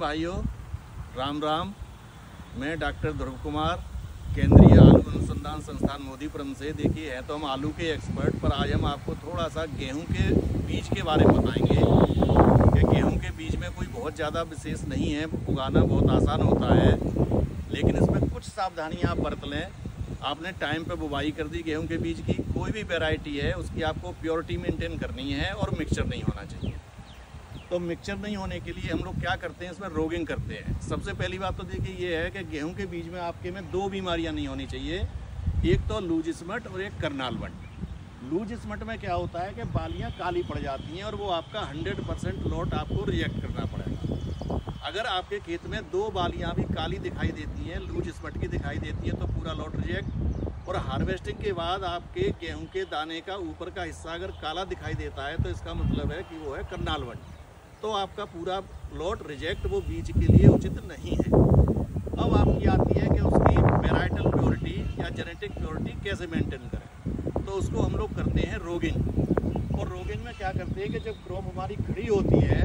भाइयों, राम राम। मैं डॉक्टर ध्रुव कुमार, केंद्रीय आलू अनुसंधान संस्थान मोदीपुरम से। देखिए, है तो हम आलू के एक्सपर्ट, पर आज हम आपको थोड़ा सा गेहूं के बीज के बारे में बताएंगे कि गेहूं के बीज में कोई बहुत ज़्यादा विशेष नहीं है, उगाना बहुत आसान होता है, लेकिन इसमें कुछ सावधानियाँ आप बरत लें। आपने टाइम पे बुवाई कर दी गेहूं के बीज की, कोई भी वैरायटी है उसकी आपको प्योरिटी मेंटेन करनी है और मिक्सचर नहीं होना चाहिए। तो मिक्सचर नहीं होने के लिए हम लोग क्या करते हैं, इसमें रोगिंग करते हैं। सबसे पहली बात तो देखिए ये है कि गेहूं के बीज में आपके में दो बीमारियां नहीं होनी चाहिए, एक तो लूज स्मट और एक करनाल वंट। लूज स्मट में क्या होता है कि बालियां काली पड़ जाती हैं और वो आपका 100% लॉट आपको रिजेक्ट करना पड़ेगा। अगर आपके खेत में दो बालियां भी काली दिखाई देती हैं, लूज स्मट की दिखाई देती है, तो पूरा लॉट रिजेक्ट। और हार्वेस्टिंग के बाद आपके गेहूं के दाने का ऊपर का हिस्सा अगर काला दिखाई देता है तो इसका मतलब है कि वो है करनाल वंट, तो आपका पूरा लॉट रिजेक्ट, वो बीज के लिए उचित नहीं है। अब आपकी आती है कि उसकी वेराइटल प्योरिटी या जेनेटिक प्योरिटी कैसे मेंटेन करें, तो उसको हम लोग करते हैं रोगिंग। और रोगिंग में क्या करते हैं कि जब क्रॉप हमारी खड़ी होती है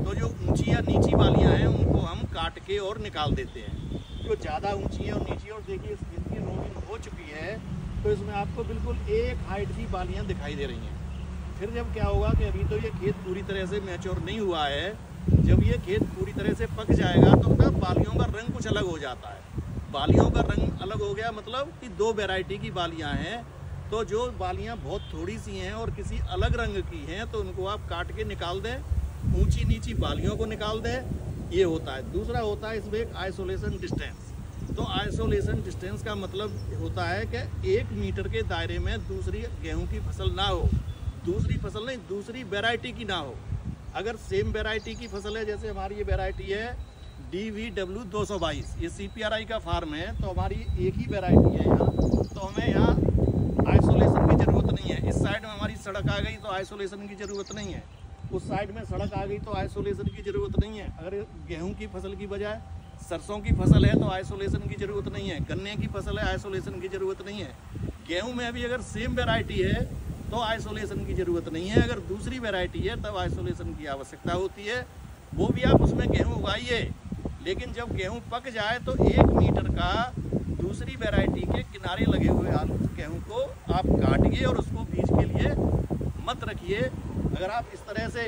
तो जो ऊंची या नीची बालियां हैं उनको हम काट के और निकाल देते हैं। जो ज़्यादा ऊंची है और नीची, और देखिए इसकी रोगिंग हो चुकी है तो इसमें आपको बिल्कुल एक हाइट की बालियाँ दिखाई दे रही हैं। फिर जब क्या होगा कि अभी तो ये खेत पूरी तरह से मैच्योर नहीं हुआ है, जब ये खेत पूरी तरह से पक जाएगा तो ना बालियों का रंग कुछ अलग हो जाता है। बालियों का रंग अलग हो गया मतलब कि दो वैरायटी की बालियां हैं, तो जो बालियां बहुत थोड़ी सी हैं और किसी अलग रंग की हैं तो उनको आप काट के निकाल दें, ऊंची नीची बालियों को निकाल दें, ये होता है। दूसरा होता है इसमें एक आइसोलेशन डिस्टेंस। तो आइसोलेशन डिस्टेंस का मतलब होता है कि 1 मीटर के दायरे में दूसरी गेहूँ की फसल ना हो, दूसरी फसल नहीं, दूसरी वैरायटी की ना हो। अगर सेम वैरायटी की फसल है, जैसे हमारी ये वैरायटी है DVW 222, ये CPRI का फार्म है, तो हमारी एक ही वैरायटी है यहाँ, तो हमें यहाँ आइसोलेशन की ज़रूरत नहीं है। इस साइड में हमारी सड़क आ गई तो आइसोलेशन की ज़रूरत नहीं है, उस साइड में सड़क आ गई तो आइसोलेशन की ज़रूरत नहीं है। अगर गेहूँ की फसल की बजाय सरसों की फसल है तो आइसोलेशन की ज़रूरत नहीं है, गन्ने की फसल है आइसोलेशन की ज़रूरत नहीं है। गेहूँ में भी अगर सेम वैरायटी है तो आइसोलेशन की ज़रूरत नहीं है, अगर दूसरी वैरायटी है तब आइसोलेशन की आवश्यकता होती है। वो भी आप उसमें गेहूं उगाइए, लेकिन जब गेहूं पक जाए तो 1 मीटर का दूसरी वैरायटी के किनारे लगे हुए आलू गेहूं को आप काटिए और उसको बीज के लिए मत रखिए। अगर आप इस तरह से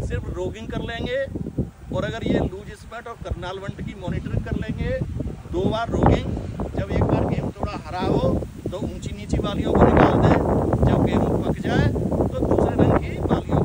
सिर्फ रोगिंग कर लेंगे और अगर ये लूज स्पॉट और करनाल वंट की मॉनिटरिंग कर लेंगे, 2 बार रोगिंग, जब एक बार गेहूँ थोड़ा हरा हो तो ऊंची नीची बालियों को निकाल दें, जब गेहूँ पक जाए तो दूसरे रंग की बालियों